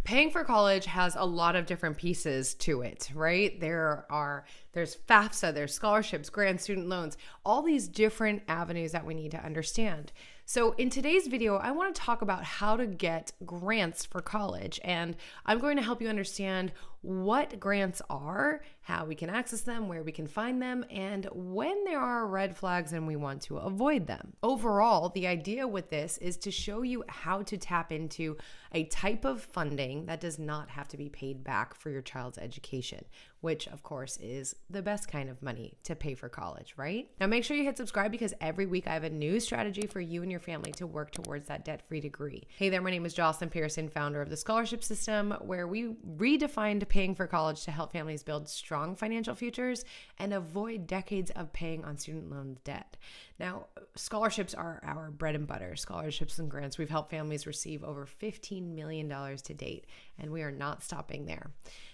Paying for college has a lot of different pieces to it, right? There's FAFSA, there's scholarships, grants, student loans, all these different avenues that we need to understand. So in today's video, I want to talk about how to get grants for college, and I'm going to help you understand what grants are, how we can access them, where we can find them, and when there are red flags and we want to avoid them. Overall, the idea with this is to show you how to tap into a type of funding that does not have to be paid back for your child's education, which of course is the best kind of money to pay for college, right? Now make sure you hit subscribe because every week I have a new strategy for you and your family to work towards that debt-free degree. Hey there, my name is Jocelyn Pearson, founder of the Scholarship System, where we redefined paying for college to help families build strong financial futures and avoid decades of paying on student loan debt. Now, scholarships are our bread and butter. Scholarships and grants, we've helped families receive over $15 million to date, and we are not stopping there.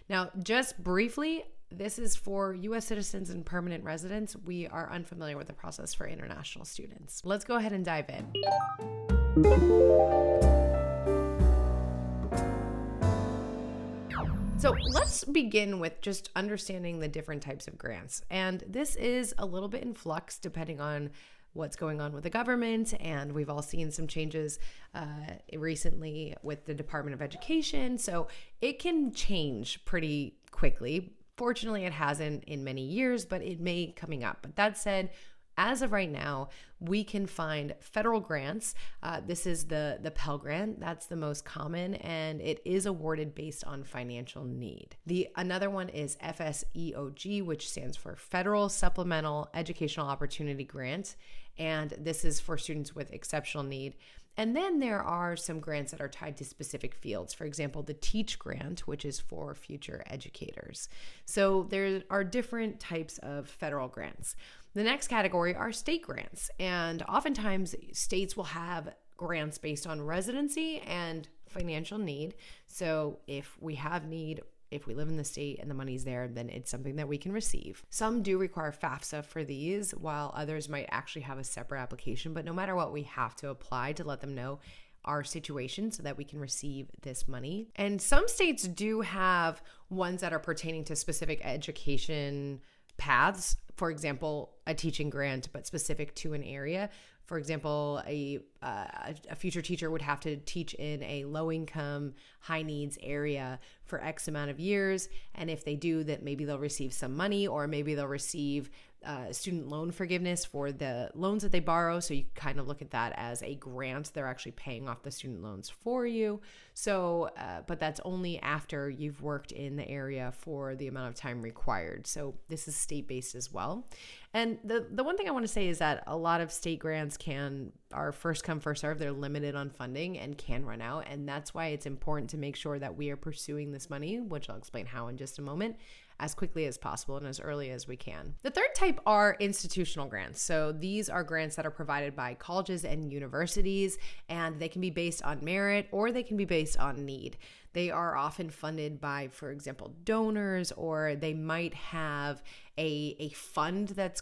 Now, just briefly, this is for U.S. citizens and permanent residents. We are unfamiliar with the process for international students. Let's go ahead and dive in. So let's begin with just understanding the different types of grants. And this is a little bit in flux depending on what's going on with the government, and we've all seen some changes recently with the Department of Education, so it can change pretty quickly. Fortunately, it hasn't in many years, but it may coming up. But that said, as of right now, we can find federal grants. This is the Pell Grant. That's the most common, and it is awarded based on financial need. Another one is FSEOG, which stands for Federal Supplemental Educational Opportunity Grant, and this is for students with exceptional need. And then there are some grants that are tied to specific fields. For example, the TEACH grant, which is for future educators. So there are different types of federal grants. The next category are state grants. And oftentimes states will have grants based on residency and financial need. So if we have need, if we live in the state and the money's there, then it's something that we can receive. Some do require FAFSA for these, while others might actually have a separate application. But no matter what, we have to apply to let them know our situation so that we can receive this money. And some states do have ones that are pertaining to specific education paths. For example, a teaching grant, but specific to an area. For example, a future teacher would have to teach in a low-income, high-needs area for X amount of years. And if they do, that maybe they'll receive some money, or maybe they'll receive student loan forgiveness for the loans that they borrow. So you kind of look at that as a grant. They're actually paying off the student loans for you. So, but that's only after you've worked in the area for the amount of time required. So this is state-based as well. And the one thing I want to say is that a lot of state grants are first come, first serve. They're limited on funding and can run out. And that's why it's important to make sure that we are pursuing this money, which I'll explain how in just a moment, as quickly as possible and as early as we can. The third type are institutional grants. So these are grants that are provided by colleges and universities, and they can be based on merit or they can be based on need. They are often funded by, for example, donors, or they might have a fund that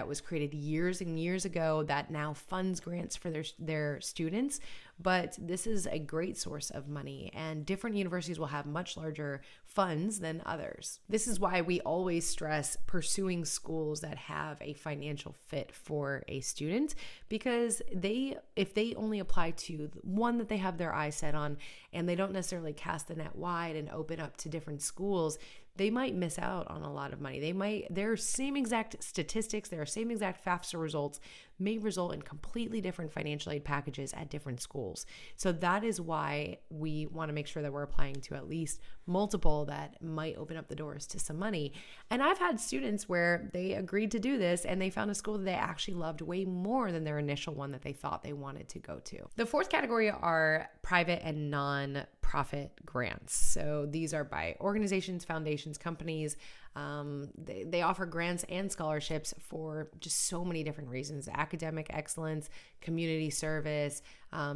was created years and years ago that now funds grants for their students. But this is a great source of money, and different universities will have much larger funds than others. This is why we always stress pursuing schools that have a financial fit for a student, because if they only apply to one that they have their eyes set on and they don't necessarily cast the net wide and open up to different schools, they might miss out on a lot of money. Their same exact statistics, their same exact FAFSA results may result in completely different financial aid packages at different schools. So that is why we want to make sure that we're applying to at least multiple that might open up the doors to some money. And I've had students where they agreed to do this and they found a school that they actually loved way more than their initial one that they thought they wanted to go to. The fourth category are private and non-profit grants. So these are by organizations, foundations, companies, They offer grants and scholarships for just so many different reasons: academic excellence, community service,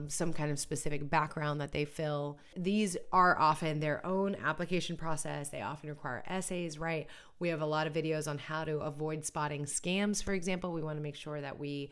some kind of specific background that they fill. These are often their own application process. They often require essays, right? We have a lot of videos on how to avoid spotting scams, for example. We want to make sure that we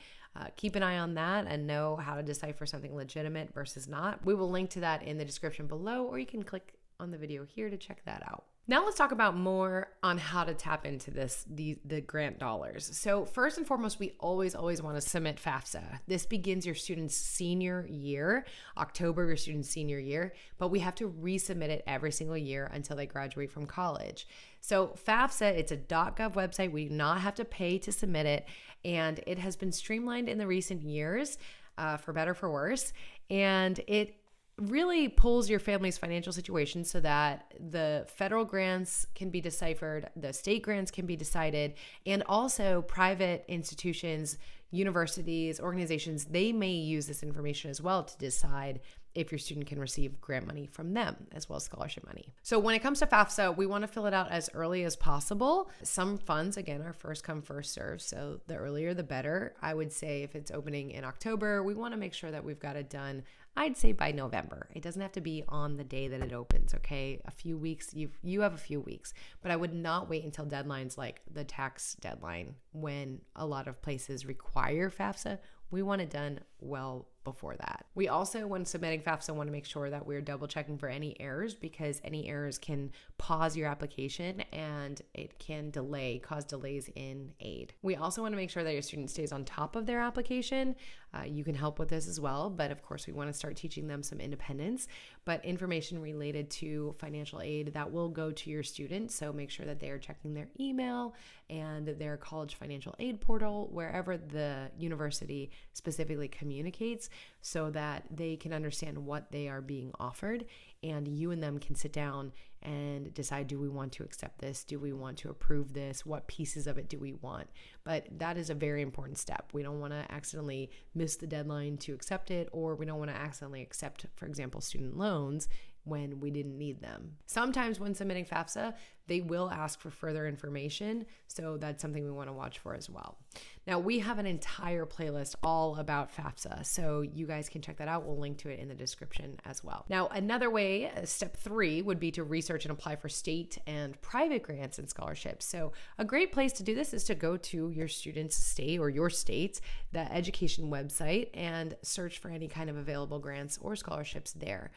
keep an eye on that and know how to decipher something legitimate versus not. We will link to that in the description below, or you can click on the video here to check that out. Now let's talk about more on how to tap into the grant dollars. So first and foremost, we always want to submit FAFSA. This begins your student's senior year, October, your student's senior year, but we have to resubmit it every single year until they graduate from college. So FAFSA, it's a .gov website. We do not have to pay to submit it, and it has been streamlined in the recent years, for better, for worse, and it really pulls your family's financial situation so that the federal grants can be deciphered, the state grants can be decided, and also private institutions, universities, organizations, they may use this information as well to decide if your student can receive grant money from them as well as scholarship money. So when it comes to FAFSA, we want to fill it out as early as possible. Some funds, again, are first come, first serve. So the earlier, the better. I would say if it's opening in October, we want to make sure that we've got it done, I'd say by November. It doesn't have to be on the day that it opens, okay? A few weeks, you have a few weeks, but I would not wait until deadlines like the tax deadline when a lot of places require FAFSA. We want it done well before that. We also, when submitting FAFSA, want to make sure that we're double checking for any errors, because any errors can pause your application and it can cause delays in aid. We also want to make sure that your student stays on top of their application. You can help with this as well, but of course we want to start teaching them some independence, but information related to financial aid that will go to your student. So make sure that they are checking their email and their college financial aid portal, wherever the university specifically communicates, so that they can understand what they are being offered, and you and them can sit down and decide, do we want to accept this? Do we want to approve this? What pieces of it do we want? But that is a very important step. We don't want to accidentally miss the deadline to accept it, or we don't want to accidentally accept, for example, student loans when we didn't need them. Sometimes when submitting FAFSA, they will ask for further information, so that's something we want to watch for as well. Now, we have an entire playlist all about FAFSA, so you guys can check that out. We'll link to it in the description as well. Now, another way, step 3, would be to research and apply for state and private grants and scholarships. So a great place to do this is to go to your student's state or your state's, the education website, and search for any kind of available grants or scholarships there.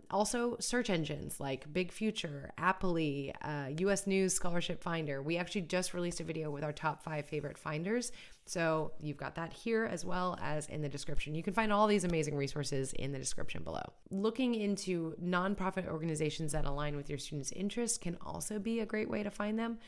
Also, search engines like Big Future, Appley, US News Scholarship Finder. We actually just released a video with our top 5 favorite finders, so you've got that here as well as in the description. You can find all these amazing resources in the description below. Looking into nonprofit organizations that align with your students' interests can also be a great way to find them.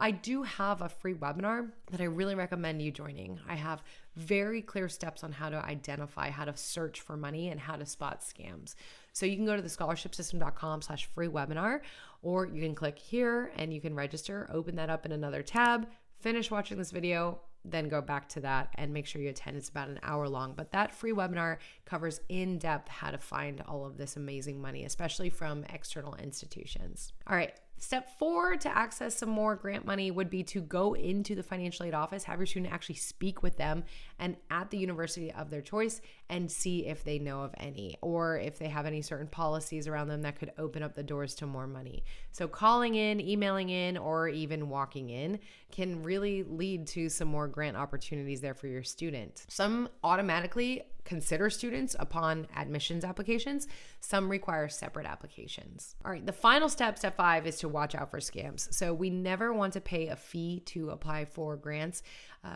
I do have a free webinar that I really recommend you joining. I have very clear steps on how to identify, how to search for money, and how to spot scams. So you can go to thescholarshipsystem.com/free webinar, or you can click here and you can register, open that up in another tab, finish watching this video, then go back to that and make sure you attend. It's about an hour long, but that free webinar covers in depth how to find all of this amazing money, especially from external institutions. All right. Step 4 to access some more grant money would be to go into the financial aid office, have your student actually speak with them and at the university of their choice, and see if they know of any, or if they have any certain policies around them that could open up the doors to more money. So calling in, emailing in, or even walking in can really lead to some more grant opportunities there for your student. Some automatically consider students upon admissions applications. Some require separate applications. All right, the final step, step 5, is to watch out for scams. So we never want to pay a fee to apply for grants.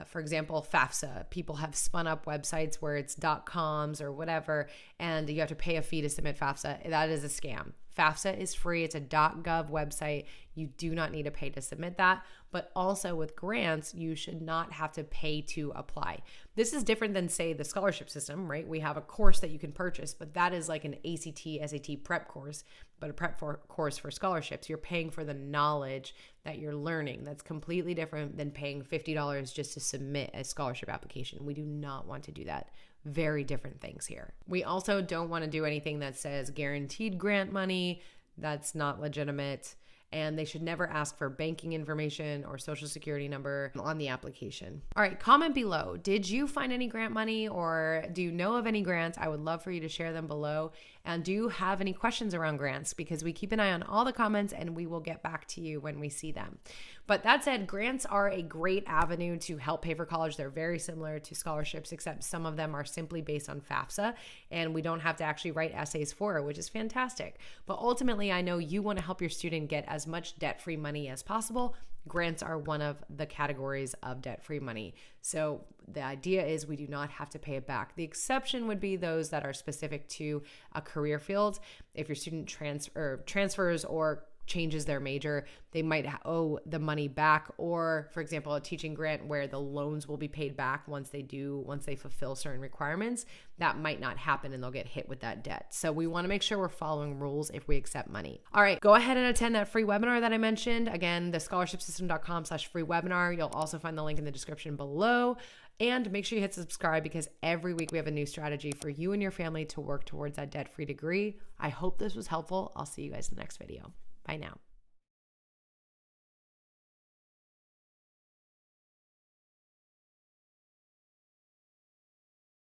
For example, FAFSA, people have spun up websites where it's .coms or whatever, and you have to pay a fee to submit FAFSA. That is a scam. FAFSA is free. It's a .gov website. You do not need to pay to submit that. But also with grants, you should not have to pay to apply. This is different than, say, the scholarship system, right? We have a course that you can purchase, but that is like an ACT, SAT prep course, but a prep course for scholarships. You're paying for the knowledge that you're learning. That's completely different than paying $50 just to submit a scholarship application. We do not want to do that. Very different things here. We also don't want to do anything that says guaranteed grant money. That's not legitimate. and they should never ask for banking information or social security number on the application. All right, comment below. Did you find any grant money, or do you know of any grants? I would love for you to share them below. And do you have any questions around grants? Because we keep an eye on all the comments and we will get back to you when we see them. But that said, grants are a great avenue to help pay for college. They're very similar to scholarships, except some of them are simply based on FAFSA, and we don't have to actually write essays for it, which is fantastic. But ultimately, I know you want to help your student get as much debt-free money as possible. Grants are one of the categories of debt-free money. So the idea is we do not have to pay it back. The exception would be those that are specific to a career field. If your student transfers or changes their major, they might owe the money back, or for example, a teaching grant where the loans will be paid back once they fulfill certain requirements. That might not happen and they'll get hit with that debt. So we want to make sure we're following rules if we accept money. All right, go ahead and attend that free webinar that I mentioned. Again, the scholarshipsystem.com/free webinar. You'll also find the link in the description below. And make sure you hit subscribe, because every week we have a new strategy for you and your family to work towards that debt-free degree. I hope this was helpful. I'll see you guys in the next video. Bye now.